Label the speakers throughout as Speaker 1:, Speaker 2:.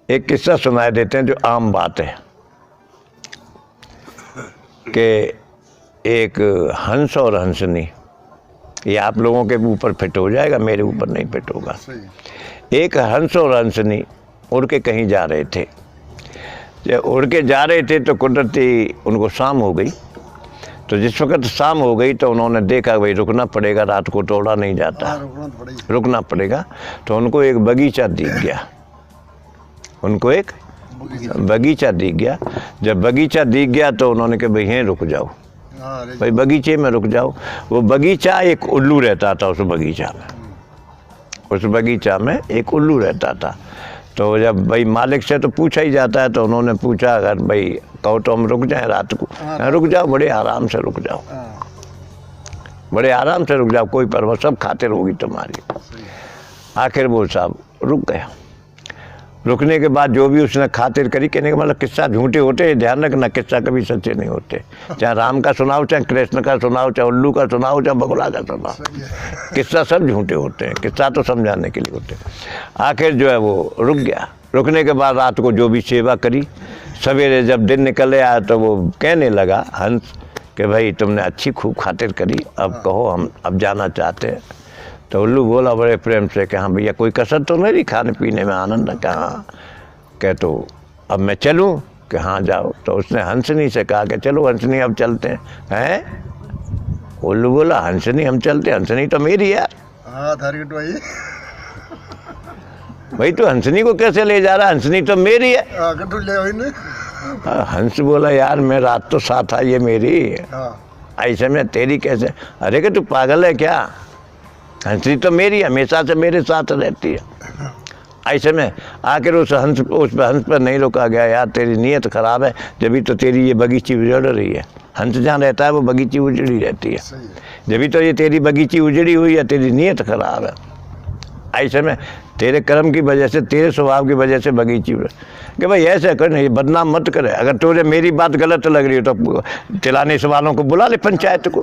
Speaker 1: एक किस्सा सुनाए देते हैं जो आम बात है कि एक हंस और हंसनी, ये आप लोगों के ऊपर फिट हो जाएगा, मेरे ऊपर नहीं फिट होगा। एक हंस और हंसनी उड़ के कहीं जा रहे थे। जब उड़ के जा रहे थे तो कुदरती उनको शाम हो गई। तो जिस वक्त शाम हो गई तो उन्होंने देखा भाई रुकना पड़ेगा, रात को तोड़ा नहीं जाता, रुकना पड़ेगा। तो उनको एक बगीचा दिख गया, उनको एक बगीचा दिख गया। जब बगीचा दिख गया तो उन्होंने कहा भाई यहीं रुक जाओ, भाई बगीचे में रुक जाओ। वो बगीचा, एक उल्लू रहता था उस बगीचा में, उस बगीचा में एक उल्लू रहता था। तो जब भाई मालिक से तो पूछा ही जाता है, तो उन्होंने पूछा अगर भाई कहो तो हम रुक जाएं रात को। रुक जाओ, बड़े आराम से रुक जाओ, बड़े आराम से रुक जाओ, कोई परवाह, सब खातिर होगी तुम्हारी। आखिर वो साहब रुक गया। रुकने के बाद जो भी उसने खातिर करी, कहने का मतलब किस्सा झूठे होते हैं, ध्यान रखना, किस्सा कभी सच्चे नहीं होते। चाहे राम का सुनाओ, चाहे कृष्ण का सुनाओ, चाहे उल्लू का सुनाओ, चाहे बगुला का सुनाओ, किस्सा सब झूठे होते हैं। किस्सा तो समझाने के लिए होते हैं। आखिर जो है वो रुक गया। रुकने के बाद रात को जो भी सेवा करी, सवेरे जब दिन निकले आया तो वो कहने लगा हंस कि भाई तुमने अच्छी खूब खातिर करी, अब कहो हम अब जाना चाहते हैं। तो उल्लू बोला बड़े प्रेम से कि हाँ भैया कोई कसर तो नहीं, खाने पीने में आनंद है। कहाँ कह तो अब मैं चलूँ, कि हाँ जाओ। तो उसने हंसनी से कहा कि चलो हंसनी अब चलते हैं। उल्लू बोला हंसनी हम चलते, हंसनी तो मेरी यार। भाई तो हंसनी को कैसे ले जा रहा, हंसनी तो मेरी है। हंस बोला यार मैं रात तो साथ आई है मेरी, ऐसे में तेरी कैसे। अरे कि तू पागल है क्या, हंसनी तो मेरी हमेशा से मेरे साथ रहती है। ऐसे में आखिर उस हंस पर नहीं रोका गया। यार तेरी नीयत खराब है, जब तो तेरी ये बगीची उजड़ रही है। हंस जहाँ रहता है वो बगीची उजड़ी रहती है, जब तो ये तेरी बगीची उजड़ी हुई है, तेरी नीयत खराब है। ऐसे में तेरे कर्म की वजह से, तेरे स्वभाव की वजह से बगीची कि भाई ऐसे कर, ये बदनाम मत करे। अगर तुझे मेरी बात गलत लग रही हो तो तिलानेस वालों को बुला ले, पंचायत को।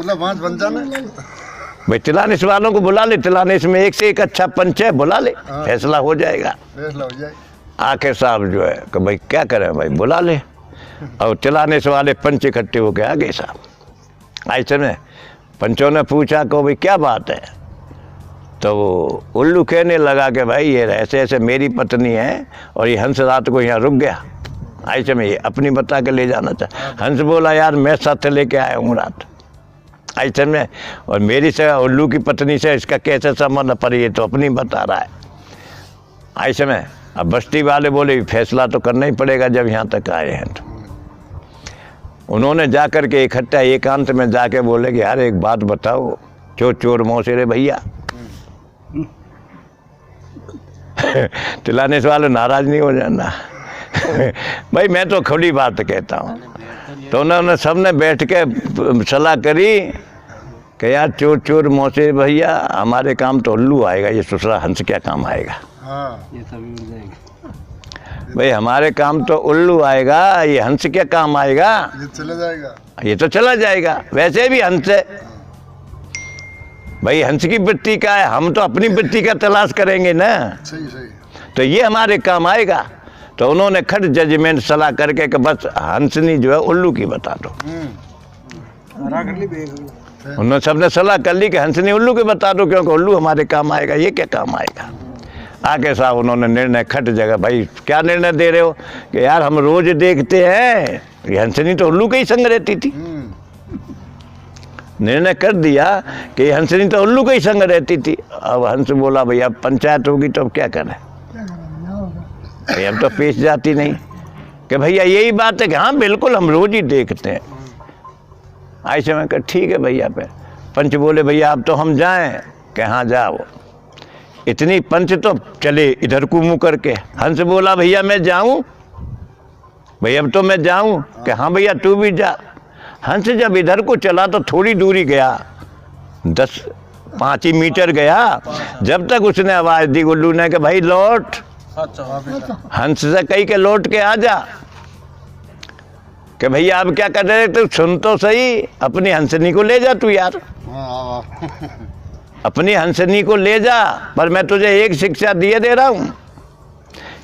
Speaker 1: भाई तिलानेस वालों को बुला ले, तिलानेस में एक से एक अच्छा पंच है, बुला ले, फैसला हो जाएगा। आखिर साहब जो है कि भाई क्या करें भाई, बुला ले। और तिलानेस वाले पंच इकट्ठे हो गए आ गए साहब। ऐसे में पंचों ने पूछा को भाई क्या बात है। तो वो उल्लू कहने लगा कि भाई ये ऐसे ऐसे मेरी पत्नी है और ये हंस रात को यहाँ रुक गया, ऐसे में ये अपनी बता के ले जाना चाहे। हंस बोला यार मैं साथ लेके आया हूँ रात, ऐसे में और मेरी से उल्लू की पत्नी से इसका कैसे संबंध, पर ये तो अपनी बता रहा है। ऐसे में अब बस्ती वाले बोले फैसला तो करना ही पड़ेगा जब यहाँ तक आए हैं। तो उन्होंने जा कर के इकट्ठा एकांत में जाके बोले कि यार एक बात बताओ चोर चोर मौसेरे भैया। तिलानेस वाले नाराज नहीं हो जाना। भाई मैं तो खुली बात कहता हूँ। तो उन्होंने सबने बैठ के सलाह करी कि यार चोर चोर मौसे भैया हमारे काम तो उल्लू आएगा, ये ससुरा हंस क्या काम आएगा। ये सभी उड़ जाएगा। भाई हमारे काम तो उल्लू आएगा, ये हंस क्या काम आएगा, ये चला जाएगा, ये तो चला जाएगा। वैसे भी हंस है भाई, हंस की वृत्ति का है, हम तो अपनी वृत्ति का तलाश करेंगे ना। सही सही। तो ये हमारे काम आएगा। तो उन्होंने खट जजमेंट सलाह करके कि बस हंसनी जो है उल्लू की बता दो। उन्होंने सबने सलाह कर ली कि हंसनी उल्लू की बता दो, क्योंकि उल्लू हमारे काम आएगा, ये क्या काम आएगा। आके साहब उन्होंने निर्णय खट जगह, भाई क्या निर्णय दे रहे हो कि यार हम रोज देखते हैं ये हंसनी तो उल्लू के ही संग रहती थी। निर्णय कर दिया कि हंसनी तो उल्लू के ही संग रहती थी। अब हंस बोला भैया पंचायत होगी तो अब क्या करें, भाई अब तो पेश जाती नहीं कि भैया यही बात है कि हाँ बिल्कुल हम रोज ही देखते हैं। ऐसे में कहा ठीक है भैया। पे पंच बोले भैया अब तो हम जाएं, कि हाँ जाओ। इतनी पंच तो चले इधर को मुँह करके। हंस बोला भैया मैं जाऊं, भैया अब तो मैं जाऊं, कि हाँ भैया तू भी जा। हंस जब इधर को चला तो थोड़ी दूरी गया, 10-5 ही मीटर गया, जब तक उसने आवाज दी उल्लू ने कि भाई लौट। हंस से कही के लौट के आ जा। कि भैया अब क्या कर रहे तू, सुन तो सही, अपनी हंसनी को ले जा तू यार, अपनी हंसनी को ले जा। पर मैं तुझे एक शिक्षा दिए दे रहा हूं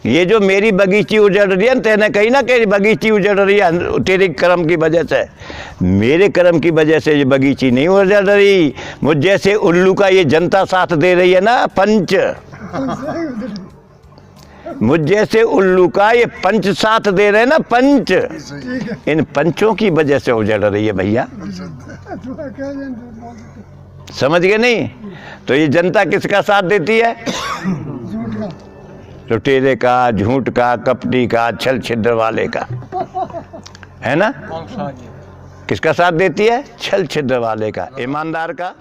Speaker 1: ये जो मेरी बगीची उजड़ रही है, तेने कही ना कि बगीची उजड़ रही है तेरे कर्म की वजह से। मेरे कर्म की वजह से ये बगीची नहीं उजड़ रही। मुझ जैसे उल्लू का ये जनता साथ दे रही है ना, पंच। मुझ जैसे उल्लू का ये पंच साथ दे रहे हैं ना, पंच। इन पंचों की वजह से उजड़ रही है भैया, समझ गए नहीं? तो ये जनता किसका साथ देती है? लुटेरे का, झूठ का, कपटी का, छल छिद्र वाले का, है ना? किसका साथ देती है? छल छिद्र वाले का। ईमानदार का